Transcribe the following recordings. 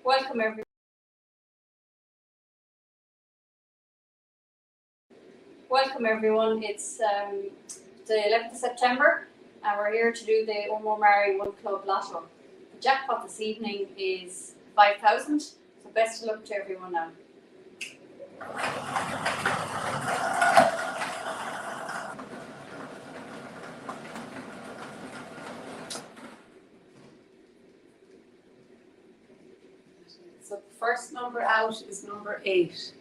Welcome everyone. Welcome everyone. It's the 11th of September and we're here to do the Oranmore-Maree One Club Lotto. The jackpot this evening is 5,000, so best of luck to everyone now. So the first number out is number 8.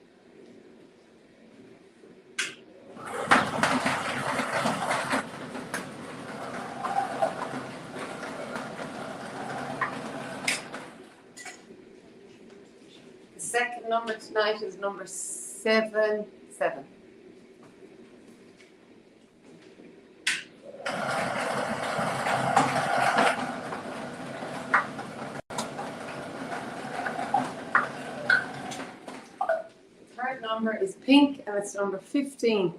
The second number tonight is number 7. Third number is pink and it's number 15.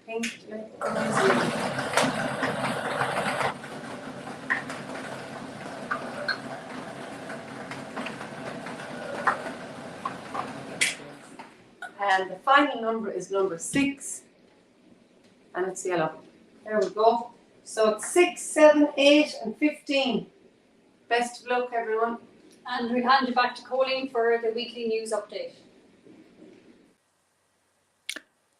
Pink. And the final number is number 6 and it's yellow. There we go. So it's 6, 7, 8 and 15. Best of luck everyone. And we'll hand you back to Colleen for the weekly news update.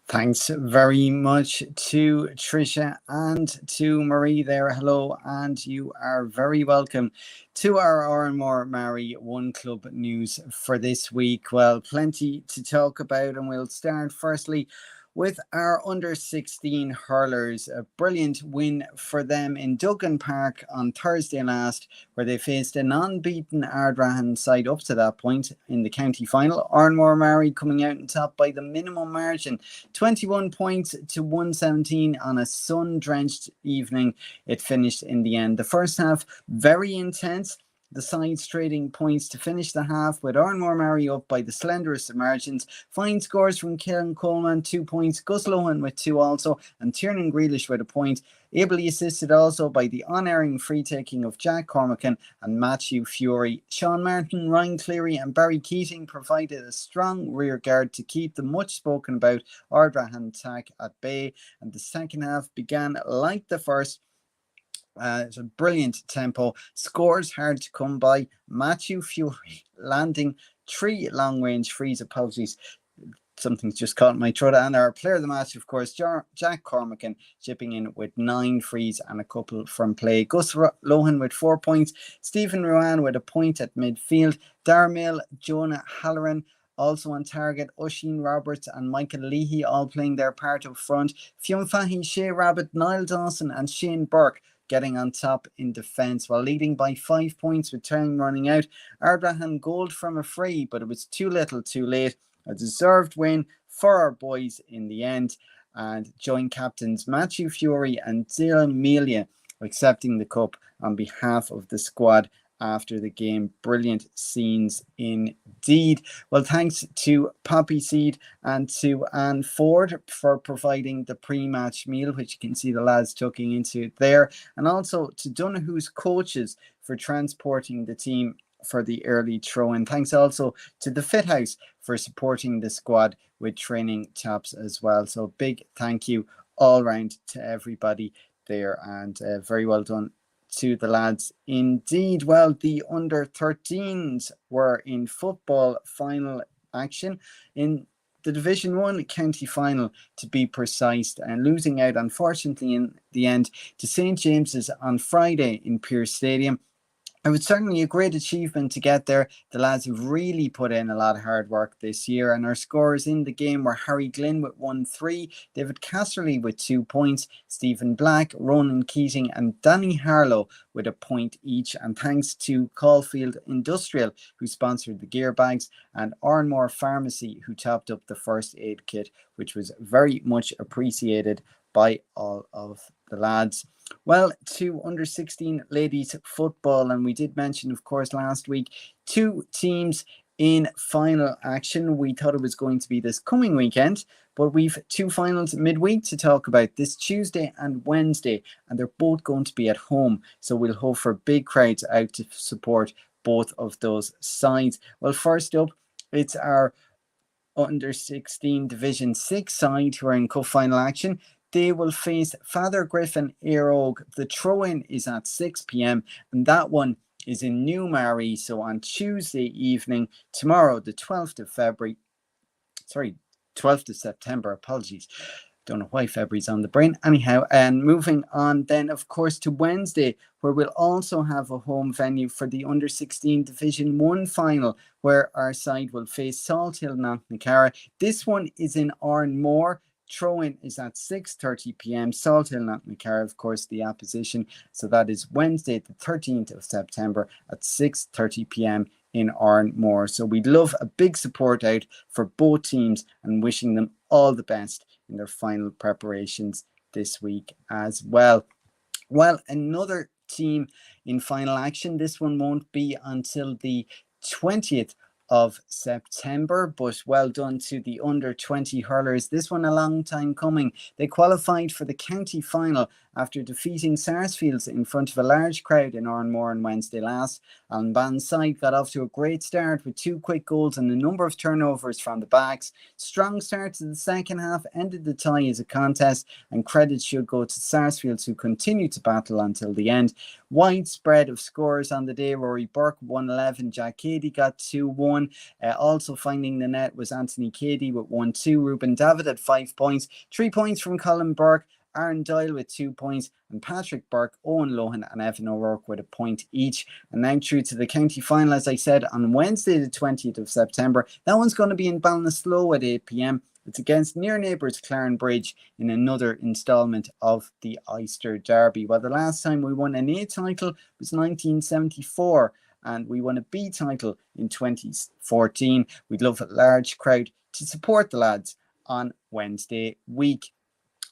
Thanks very much to Tricia and to Marie there. Hello, and you are very welcome to our Oranmore-Maree One Club news for this week. Well, plenty to talk about, and we'll start firstly with our under-16 hurlers. A brilliant win for them in Duggan Park on Thursday last, where they faced an unbeaten Ardrahan side up to that point in the county final. Oranmore-Maree coming out on top by the minimum margin, 21 points to 117 on a sun-drenched evening. It finished in the end. The first half, very intense. The sides trading points to finish the half, with Oranmore-Maree up by the slenderest of margins. Fine scores from Kieran Coleman, 2 points, Gus Lohan with 2 also, and Tiernan Grealish with a point. Ably assisted also by the unerring free-taking of Jack Cormacan and Matthew Fury. Sean Martin, Ryan Cleary and Barry Keating provided a strong rear guard to keep the much spoken about Ardrahan attack at bay, and the second half began like the first. It's a brilliant tempo. Scores hard to come by. Matthew Fury landing 3 long-range frees. Apologies, something's just caught in my throat. And our player of the match, of course, Jack Cormacan, chipping in with 9 frees and a couple from play. Gus Lohan with 4 points. Stephen Ruan with a point at midfield. Darmill, Jonah Halloran also on target. Oisin Roberts and Michael Leahy all playing their part up front. Fionn Fahy, Shea Rabbit, Niall Dawson and Shane Burke getting on top in defence, while leading by 5 points with time running out. Ardrahan gold from a free, but it was too little too late. A deserved win for our boys in the end, and joint captains Matthew Fury and Dylan Melia accepting the cup on behalf of the squad after the game. Brilliant scenes indeed. Well, thanks to Poppy Seed and to Anne Ford for providing the pre-match meal, which you can see the lads tucking into there, and also to Donohue's coaches for transporting the team for the early throw-in. Thanks also to the Fit House for supporting the squad with training tops as well. So big thank you all round to everybody there, and very well done to the lads indeed. Well, the under-13s were in football final action in the Division 1 county final, to be precise, and losing out unfortunately in the end to St. James's on Friday in Pearse Stadium. It was certainly a great achievement to get there. The lads have really put in a lot of hard work this year, and our scorers in the game were Harry Glynn with 1-3, David Casserly with 2 points, Stephen Black, Ronan Keating and Danny Harlow with a point each. And thanks to Caulfield Industrial, who sponsored the gear bags, and Oranmore Pharmacy, who topped up the first aid kit, which was very much appreciated by all of the lads. Well, to under-16 ladies football, and we did mention, of course, last week, 2 teams in final action. We thought it was going to be this coming weekend, but we've two finals midweek to talk about this Tuesday and Wednesday, and they're both going to be at home. So we'll hope for big crowds out to support both of those sides. Well, first up, it's our under 16 Division 6 side who are in cup final action. They will face Father Griffin Airog. The throw-in is at 6 p.m. and that one is in Naomh Mhuire. So on Tuesday evening, tomorrow, the 12th of February, 12th of September, apologies. Don't know why February's on the brain. Anyhow, and moving on then, of course, to Wednesday, where we'll also have a home venue for the Under 16 Division 1 final, where our side will face Salthill Naomh Mhuire. This one is in Oranmore. Throw-in is at 6:30 p.m. Salthill Naomh Mhuire, of course, the opposition. So that is Wednesday, the 13th of September at 6:30 p.m. in Oranmore. So we'd love a big support out for both teams and wishing them all the best in their final preparations this week as well. Well, another team in final action. This one won't be until the 20th of September, but well done to the under 20 hurlers. This one a long time coming. They qualified for the county final after defeating Sarsfields in front of a large crowd in Oranmore on Wednesday last. Alan Ban's side got off to a great start with 2 quick goals and a number of turnovers from the backs. Strong start to the second half ended the tie as a contest, and credit should go to Sarsfields, who continued to battle until the end. Widespread of scores on the day. Rory Burke 1-11, Jack Cady got 2-1. Also finding the net was Anthony Cady with 1-2. Ruben David had 5 points, 3 points from Colin Burke, Aaron Doyle with 2 points, and Patrick Burke, Owen Lohan and Evan O'Rourke with a point each. And now through to the county final, as I said, on Wednesday the 20th of September. That one's going to be in Ballinasloe at 8 p.m. It's against near neighbours Clarenbridge in another instalment of the Oyster Derby. Well, the last time we won an A title was 1974, and we won a B title in 2014. We'd love a large crowd to support the lads on Wednesday week.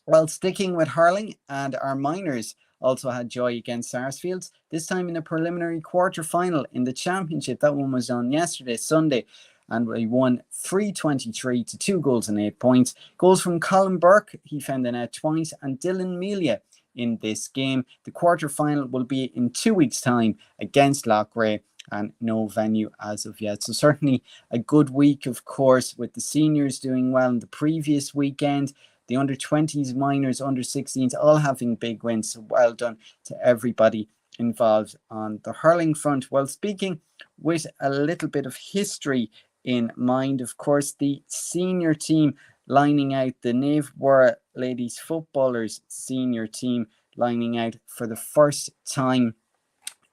Well, sticking with hurling, and our minors also had joy against Sarsfields, this time in a preliminary quarter-final in the championship. That one was on yesterday, Sunday, and we won 3-23 to 2 goals and 8 points. Goals from Colin Burke, he found the net twice, and Dylan Melia in this game. The quarter-final will be in 2 weeks' time against Loughrea, and no venue as of yet. So certainly a good week, of course, with the seniors doing well in the previous weekend. The under-20s, minors, under-16s, all having big wins. So well done to everybody involved on the hurling front. Well, speaking with a little bit of history in mind, of course, the senior team lining out, the Naomh Mhuire Ladies Footballers senior team lining out for the first time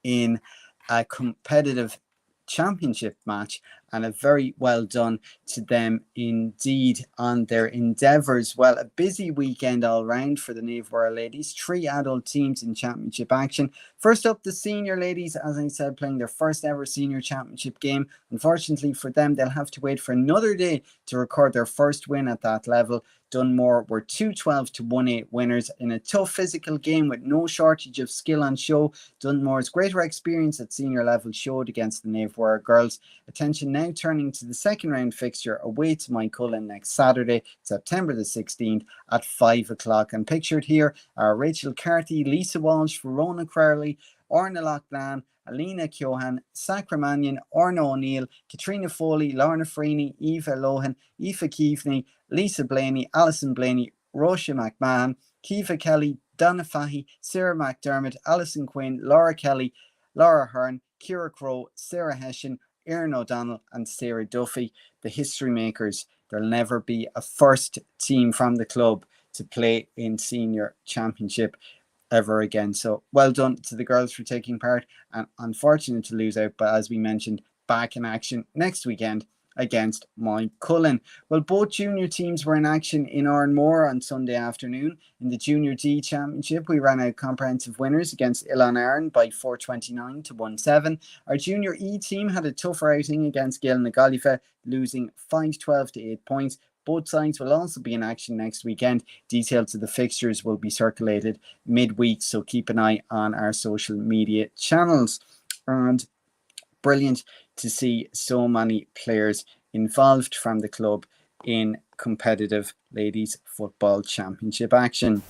in a competitive championship match, and a very well done to them indeed on their endeavours. Well, a busy weekend all round for the Naomh Mhuire ladies. 3 adult teams in championship action. First up, the senior ladies, as I said, playing their first ever senior championship game. Unfortunately for them, they'll have to wait for another day to record their first win at that level. Dunmore were 2-12 to 1-8 winners in a tough physical game with no shortage of skill on show. Dunmore's greater experience at senior level showed against the Naomh Mhuire girls. Attention now turning to the second round fixture away to Moycullen next Saturday, September the 16th at 5 o'clock. And pictured here are Rachel Carty, Lisa Walsh, Verona Crowley, Orna Loughlin, Alina Keohan, Sacra Mannion, Orna O'Neill, Katrina Foley, Lorna Freeney, Eva Lohan, Aoife Keaveney, Lisa Blaney, Alison Blaney, Roisha McMahon, Kiva Kelly, Donna Fahy, Sarah McDermott, Alison Quinn, Laura Kelly, Laura Hearn, Ciara Crowe, Sarah Hession, Erin O'Donnell and Sarah Duffy, the history makers. There'll never be a first team from the club to play in senior championship ever again. So well done to the girls for taking part, and unfortunate to lose out, but as we mentioned, back in action next weekend against Moycullen. Well, both junior teams were in action in Oranmore on Sunday afternoon. In the Junior D Championship, we ran out comprehensive winners against Oileain Árainn by 429 to 1-7. Our Junior E team had a tougher outing against Gael na Gaillimhe, losing 5-12 to 8 points. Both sides will also be in action next weekend. Details of the fixtures will be circulated midweek, so keep an eye on our social media channels. And brilliant to see so many players involved from the club in competitive ladies football championship action.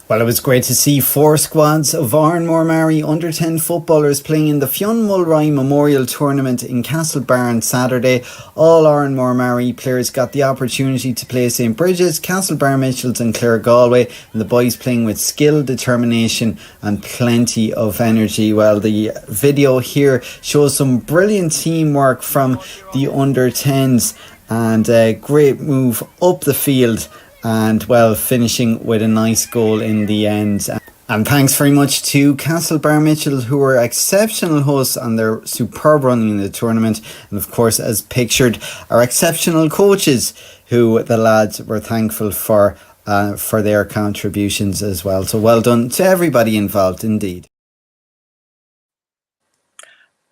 Well, it was great to see 4 squads of Oranmore-Maree under-10 footballers playing in the Fionn Mulroy Memorial Tournament in Castlebar on Saturday. All Oranmore-Maree players got the opportunity to play St Bridget's, Castlebar Mitchells and Clare Galway, and the boys playing with skill, determination and plenty of energy. Well, the video here shows some brilliant teamwork from the under-10s and a great move up the field, and well, finishing with a nice goal in the end. And thanks very much to Castlebar Mitchell, who were exceptional hosts on their superb running in the tournament, and of course, as pictured, our exceptional coaches, who the lads were thankful for their contributions as well. So well done to everybody involved indeed.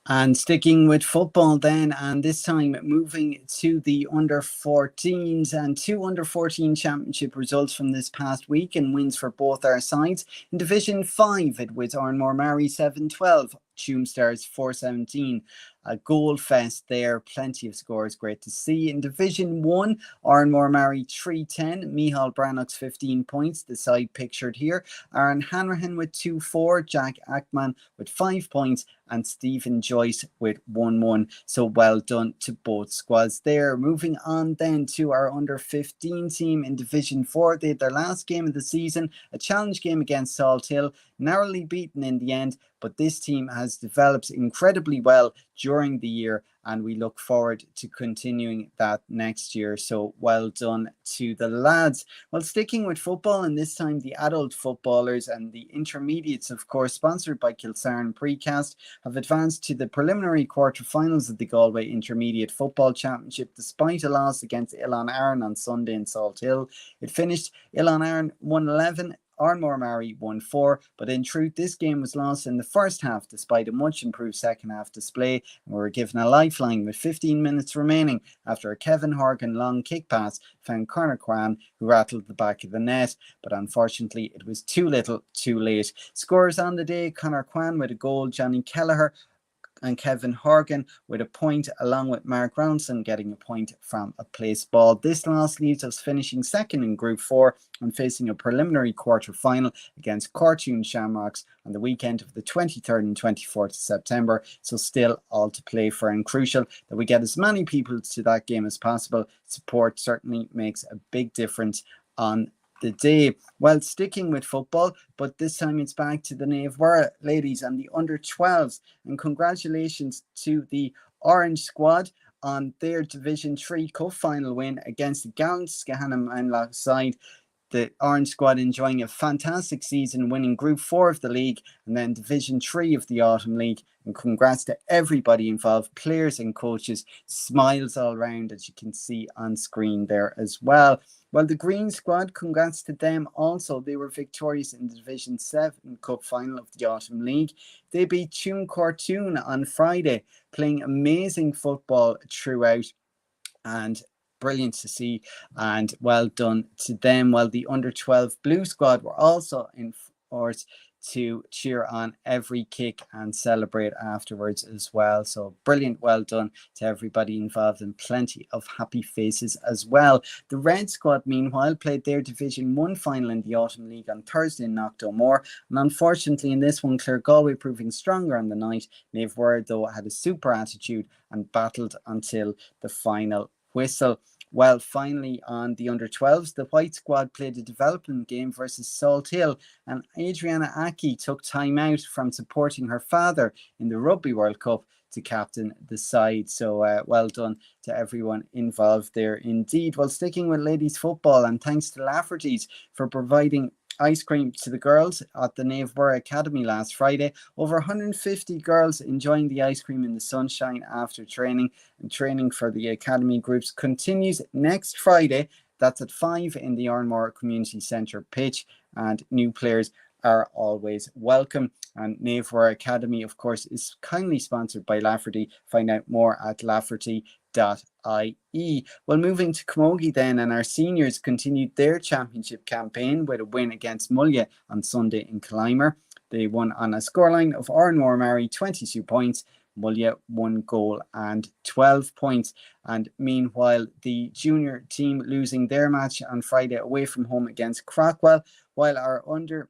And sticking with football then, and this time moving to the under-14s, and 2 under-14 championship results from this past week and wins for both our sides. In Division 5, it was Oranmore-Maree 7-12, Tuam Stars 4-17. A goal fest there, plenty of scores, great to see. In Division 1, Oranmore-Maree 3-10, Micheál Brannocks 15 points, the side pictured here. Aaron Hanrahan with 2-4, Jack Ackman with 5 points, and Stephen Joyce with 1-1. So well done to both squads there. Moving on then to our under-15 team in Division 4. They had their last game of the season, a challenge game against Salthill, narrowly beaten in the end, but this team has developed incredibly well during the year, and we look forward to continuing that next year. So well done to the lads. Well, sticking with football, and this time the adult footballers and the intermediates, of course, sponsored by Kilsarn Precast, have advanced to the preliminary quarterfinals of the Galway Intermediate Football Championship despite a loss against Oileain Árainn on Sunday in Salthill. It finished Oileain Árainn 1-11, Oranmore-Maree 1-4, but in truth this game was lost in the first half despite a much improved second half display, and we were given a lifeline with 15 minutes remaining after a Kevin Horgan long kick pass found Conor Kwan, who rattled the back of the net, but unfortunately it was too little too late. Scorers on the day: Conor Kwan with a goal, Johnny Kelleher and Kevin Horgan with a point, along with Mark Rounson getting a point from a place ball. This loss leaves us finishing second in Group 4 and facing a preliminary quarter-final against Cortoon Shamrocks on the weekend of the 23rd and 24th of September. So still all to play for, and crucial that we get as many people to that game as possible. Support certainly makes a big difference on the day. Well, sticking with football, but this time it's back to the Naomh Mhuire ladies and the under-12s, and congratulations to the Orange squad on their Division 3 Cup final win against the gallant Scahanam side. The Orange squad enjoying a fantastic season, winning Group 4 of the league and then Division 3 of the Autumn League. And congrats to everybody involved, players and coaches. Smiles all round, as you can see on screen there as well. Well, the Green squad, congrats to them also. They were victorious in the Division 7 Cup final of the Autumn League. They beat Tuam Cortoon on Friday, playing amazing football throughout, and brilliant to see, and well done to them. While the under-12 Blue squad were also in force to cheer on every kick and celebrate afterwards as well. So brilliant, well done to everybody involved, and plenty of happy faces as well. The Red squad, meanwhile, played their Division 1 final in the Autumn League on Thursday in Naomh, and unfortunately in this one, Clare Galway proving stronger on the night. Naomh Mhuire, though, had a super attitude and battled until the final whistle. Well, finally on the under-12s, the White squad played a development game versus Salthill, and Adriana Aki took time out from supporting her father in the Rugby World Cup to captain the side. So well done to everyone involved there indeed. Well, sticking with ladies football, and thanks to Lafferty's for providing ice cream to the girls at the Naomh Mhuire Academy last Friday. Over 150 girls enjoying the ice cream in the sunshine after training, and training for the academy groups continues next Friday. That's at 5 in the Oranmore Community Centre pitch, and new players are always welcome. And Naomh Mhuire Academy, of course, is kindly sponsored by Lafferty. Find out more at lafferty.ie. Well, moving to Camogie then, and our seniors continued their championship campaign with a win against Mulya on Sunday in Clymer. They won on a scoreline of Oranmore-Maree 22 points, Mhuire 1 goal and 12 points. And meanwhile, the junior team losing their match on Friday away from home against Crockwell, while our under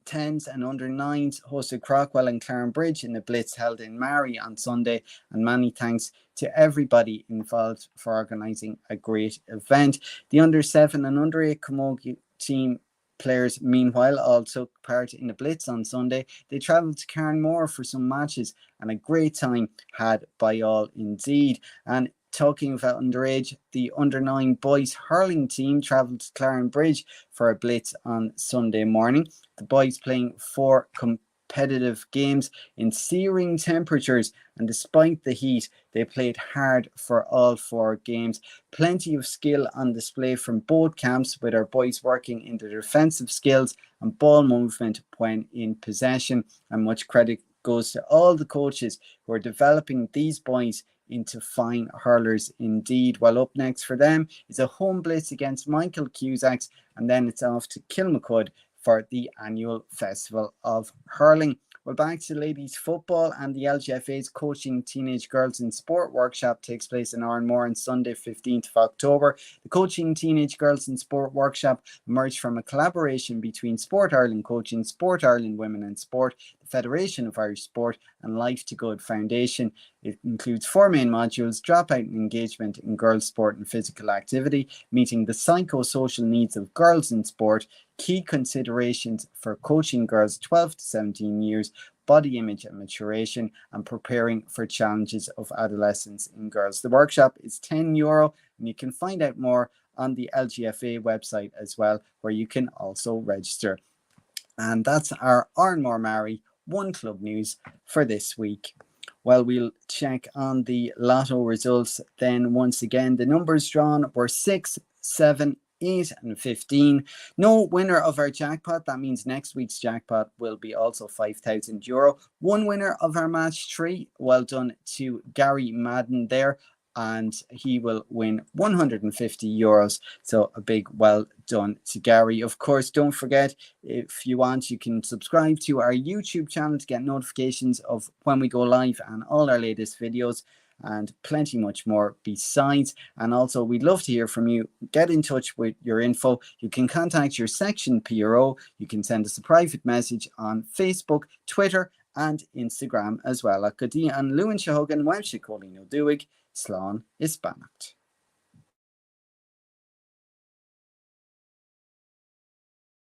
10s and under 9s hosted Crockwell and Clarenbridge in the Blitz held in Maree on Sunday. And many thanks to everybody involved for organising a great event. The under 7 and under 8 Camogie team players, meanwhile, all took part in the Blitz on Sunday. They travelled to Oranmore for some matches, and a great time had by all indeed. And talking about underage, the under 9 boys hurling team travelled to Clarenbridge for a Blitz on Sunday morning. The boys playing 4 competitive games in searing temperatures, and despite the heat, they played hard for all 4 games. Plenty of skill on display from both camps, with our boys working in their defensive skills and ball movement when in possession. And much credit goes to all the coaches who are developing these boys into fine hurlers indeed. Well, up next for them is a home Blitz against Michael Cusacks, and then it's off to Kilmacud for the annual Festival of Hurling. Well, back to ladies football, and the LGFA's Coaching Teenage Girls in Sport workshop takes place in Oranmore on Sunday 15th of October. The Coaching Teenage Girls in Sport workshop emerged from a collaboration between Sport Ireland Coaching, Sport Ireland Women in Sport, the Federation of Irish Sport and Life to Good Foundation. It includes 4 main modules: dropout and engagement in girls' sport and physical activity, meeting the psychosocial needs of girls in sport, key considerations for coaching girls 12 to 17 years, body image and maturation, and preparing for challenges of adolescence in girls. The workshop is €10, and you can find out more on the LGFA website as well, where you can also register. And that's our Oranmore-Maree One Club News for this week. Well, we'll check on the lotto results then once again. The numbers drawn were 6, 7, 8 and 15. No winner of our jackpot. That means next week's jackpot will be also €5,000. One winner of our match 3. Well done to Gary Madden there, and he will win €150. So a big well done to Gary. Of course, don't forget, if you want, you can subscribe to our YouTube channel to get notifications of when we go live and all our latest videos, and plenty much more besides. And also, we'd love to hear from you. Get in touch with your info. You can contact your section PRO. You can send us a private message on Facebook, Twitter and Instagram as well. Ac go dtí an luain se thugan weimse cóilí nó dúig, slán is bannacht.